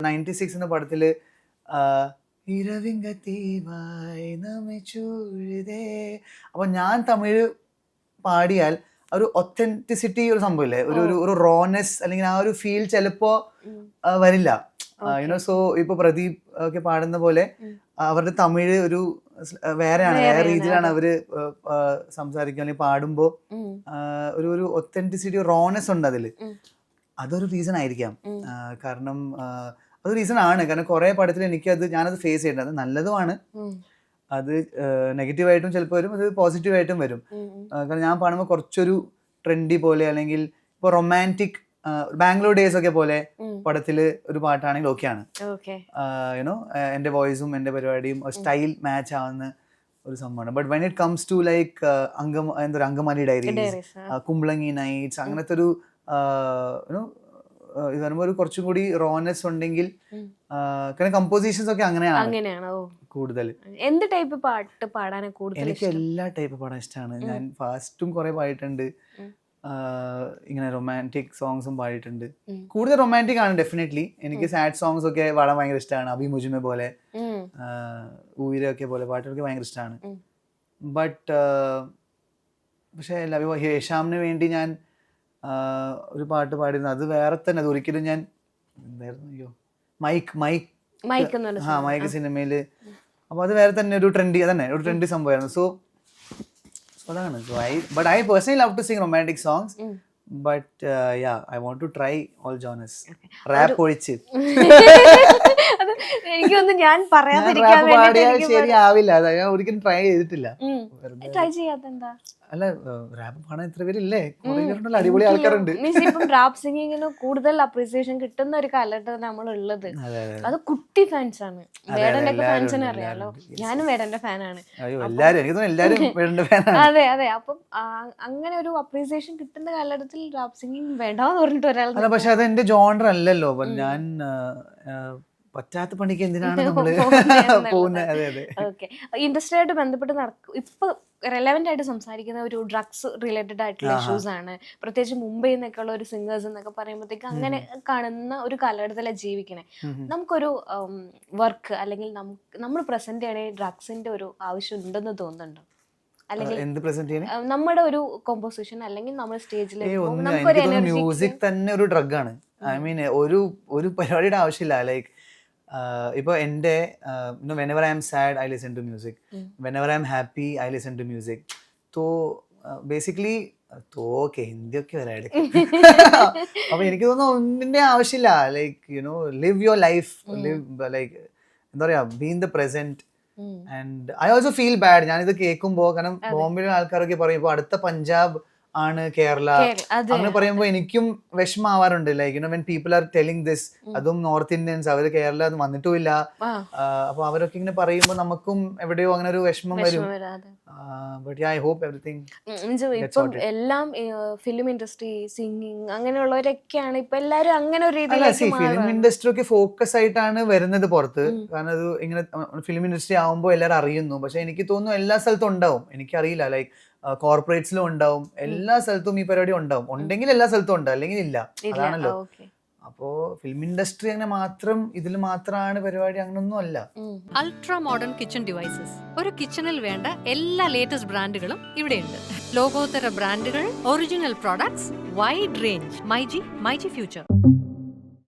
96 എന്ന പടത്തിൽ ഇരവിങ്കത്തീവായി നമിച്ചൂഴുതേ. അപ്പോൾ ഞാൻ തമിഴ് പാടിയാൽ ഒരു ഒത്തന്റിസിറ്റി ഒരു സംഭവമില്ലേ, ഒരു റോനെസ് അല്ലെങ്കിൽ ആ ഒരു ഫീൽ ചിലപ്പോ വരില്ല. യുനോ സോ ഇപ്പൊ പ്രദീപ് ഒക്കെ പാടുന്ന പോലെ അവരുടെ തമിഴ് ഒരു വേറെ രീതിയിലാണ് അവര് സംസാരിക്കുക അല്ലെങ്കിൽ പാടുമ്പോ ഒരു ഒത്തന്റിസിറ്റി റോനെസ് ഉണ്ട് അതില്. അതൊരു റീസൺ ആയിരിക്കാം. കാരണം അതൊരു റീസൺ ആണ്. കാരണം കുറെ പടത്തിൽ ഞാനത് ഫേസ് ചെയ്യേണ്ടത്. അത് നല്ലതുമാണ്, അത് നെഗറ്റീവായിട്ടും ചിലപ്പോൾ വരും, അത് പോസിറ്റീവായിട്ടും വരും. കാരണം ഞാൻ പാടുമ്പോൾ കുറച്ചൊരു ട്രെൻഡി പോലെ അല്ലെങ്കിൽ ഇപ്പോൾ റൊമാൻറ്റിക് ബാംഗ്ലൂർ ഡേയ്സ് ഒക്കെ പോലെ പടത്തില് ഒരു പാട്ടാണെങ്കിൽ ഓക്കെയാണ്. യുനോ എൻ്റെ വോയിസും എൻ്റെ പരിപാടിയും സ്റ്റൈൽ മാച്ച് ആവുന്ന ഒരു സംഭവമാണ്. But when it comes to like Angamaly Diaries, Kumbalangi Nights, അങ്ങനത്തെ ഒരു ഇത് പറയുമ്പോൾ ഒരു കുറച്ചും കൂടി റോനെസ് ഉണ്ടെങ്കിൽ, കാരണം കമ്പോസിഷൻസ് ഒക്കെ അങ്ങനെയാണ് കൂടുതൽ. എന്ത് ടൈപ്പ് പാട്ട് പാടാനാണ് കൂടുതൽ? എനിക്ക് എല്ലാ ടൈപ്പ് പാടാൻ ഇഷ്ടമാണ്. ഞാൻ ഫാസ്റ്റും കുറെ പാടിയിട്ടുണ്ട്, ഇങ്ങനെ റൊമാൻറ്റിക് സോങ്സും പാടിയിട്ടുണ്ട്. കൂടുതൽ റൊമാൻറ്റിക് ആണ് ഡെഫിനറ്റ്ലി. എനിക്ക് സാഡ് സോങ്സ് ഒക്കെ പാടാൻ ഭയങ്കര ഇഷ്ടമാണ്. അഭി മുജുമെ പോലെ, ഊരൊക്കെ പോലെ പാട്ടുകളൊക്കെ ഭയങ്കര ഇഷ്ടമാണ്. ബട്ട് പക്ഷേ ഹേഷാമിന് വേണ്ടി ഞാൻ ഒരു പാട്ട് പാടിയിരുന്നു, അത് വേറെ തന്നെ. അത് ഒരിക്കലും ഞാൻ എന്തായിരുന്നു, മൈക്ക് സിനിമയില്. അപ്പൊ അത് വേറെ തന്നെ ഒരു ട്രെൻഡി, അതന്നെ ഒരു ട്രെൻഡി സംഭവമായിരുന്നു. സോ അതാണ്. But I personally love to sing romantic songs. But yeah, I want to try all genres. Rap ഒഴിച്ച് എനിക്കൊന്നും ഞാൻ പറയാതിരിക്കാൻ വേണ്ടി ശരിയാവില്ല. അത് ഞാൻ ഒരിക്കലും ട്രൈ ചെയ്തിട്ടില്ല. ട്രൈ ചെയ്യാത്തെന്താ? അല്ല, റാപ്പ് പാടാൻ എത്ര പേരില്ലേ, അടിപൊളി ആൾക്കാരുണ്ട്. ഇപ്പം റാപ്പ് സിംഗിങ്ങിന് കൂടുതൽ അപ്രീസിയേഷൻ കിട്ടുന്ന ഒരു കാലഘട്ടത്തിൽ നമ്മളുള്ളത്. അത് കുട്ടി ഫാൻസ് ആണ്. വേടന്റെ ഒക്കെ ഫാൻസിനെ അറിയാലോ, ഞാനും വേടന്റെ ഫാനാണ്. അതെ അതെ. അപ്പം അങ്ങനെ ഒരു അപ്രീസിയേഷൻ കിട്ടുന്ന കാലഘട്ടത്തിൽ റാപ്പ് സിംഗിങ് വേണ്ടാന്ന് പറഞ്ഞിട്ട് ഒരാൾ. അല്ല, പക്ഷെ അത് എന്റെ ജോണർ അല്ലല്ലോ. ഞാൻ പറ്റാത്ത പണിക്ക് എന്തിനാണ് നമ്മള് പോകുന്നത്? ഓക്കെ, ഇൻഡസ്ട്രിയായിട്ട് ബന്ധപ്പെട്ട് ഇപ്പൊ റെലവെന്റ് ആയിട്ട് സംസാരിക്കുന്ന ഒരു ഡ്രഗ്സ് റിലേറ്റഡ് ആയിട്ടുള്ള ഇഷ്യൂസ് ആണ്. പ്രത്യേകിച്ച് മുംബൈ എന്നൊക്കെ ഉള്ള ഒരു സിംഗേഴ്സ് എന്നൊക്കെ പറയുമ്പോഴത്തേക്ക് അങ്ങനെ കാണുന്ന ഒരു കാലഘട്ടത്തിലാണ് ജീവിക്കണേ. നമുക്കൊരു വർക്ക് അല്ലെങ്കിൽ നമ്മൾ പ്രസന്റ് ചെയ്യണേ ഡ്രഗ്സിന്റെ ഒരു ആവശ്യം ഉണ്ടെന്ന് തോന്നുന്നുണ്ടോ? അല്ലെങ്കിൽ നമ്മുടെ ഒരു കോമ്പോസിഷൻ അല്ലെങ്കിൽ നമ്മൾ സ്റ്റേജിൽ മ്യൂസിക് തന്നെ ഒരു ഡ്രഗ് ആണ്. ഐ മീൻ ഒരു പരിപാടിയുടെ ആവശ്യമില്ല. ലൈക്ക് ഇപ്പോൾ എൻ്റെ whenever I am sad I listen to music, whenever I am happy I listen to music. So basically ഹിന്ദിയൊക്കെ വരാട്. അപ്പൊ എനിക്ക് തോന്നുന്നു ഒന്നിന്റെ ആവശ്യമില്ല. Like live your life, live like എന്താ പറയാ, be in the present. And I also feel bad ഞാനിത് കേൾക്കുമ്പോൾ. കാരണം ബോംബെയിലെ ആൾക്കാരൊക്കെ പറയും ഇപ്പൊ അടുത്ത പഞ്ചാബ് ആണ് കേരള, അങ്ങനെ പറയുമ്പോൾ എനിക്കും വിഷമാവാറുണ്ട്. Like when people are telling this, അതും നോർത്ത് ഇന്ത്യൻസ്, അവര് കേരള വന്നിട്ടുമില്ല. അപ്പൊ അവരൊക്കെ ഇങ്ങനെ പറയുമ്പോൾ നമുക്കും എവിടെയോ അങ്ങനെ ഒരു വിഷമം വരും. But I hope everything. ഇപ്പം എല്ലാം ഫിലിം ഇൻഡസ്ട്രി, സിംഗിങ് അങ്ങനെയുള്ളവരൊക്കെയാണ് ഇപ്പൊ എല്ലാരും അങ്ങനെ ഒരു രീതിയിലേക്ക്. ഫിലിം ഇൻഡസ്ട്രി ഒക്കെ ഫോക്കസ് ആയിട്ടാണ് വരുന്നത് പുറത്ത്. കാരണം അത് ഇങ്ങനെ ഫിലിം ഇൻഡസ്ട്രി ആവുമ്പോൾ എല്ലാവരും അറിയുന്നു. പക്ഷെ എനിക്ക് തോന്നുന്നു എല്ലാ സ്ഥലത്തും ഉണ്ടാവും, എനിക്കറിയില്ല. ലൈക്ക് കോർപ്പറേറ്റ്സിലും ഉണ്ടാവും, എല്ലാ സ്ഥലത്തും ഈ പരിപാടി ഉണ്ടാവും. ഉണ്ടെങ്കിൽ എല്ലാ സ്ഥലത്തും ഉണ്ട്, അല്ലെങ്കിൽ ഇല്ല. അതാണല്ലോ. അപ്പോ ഫിലിം ഇൻഡസ്ട്രി അങ്ങനെ മാത്രം ഇതിൽ മാത്രമാണ് പരിപാടി, അങ്ങനൊന്നും അല്ല. അൾട്രാ മോഡേൺ കിച്ചൺ ഡിവൈസസ്, ഒരു കിച്ചണിൽ വേണ്ട എല്ലാ ലേറ്റസ്റ്റ് ബ്രാൻഡുകളും ഇവിടെയുണ്ട്. ലോകോത്തര ബ്രാൻഡുകൾ, original products, wide range. MyG future.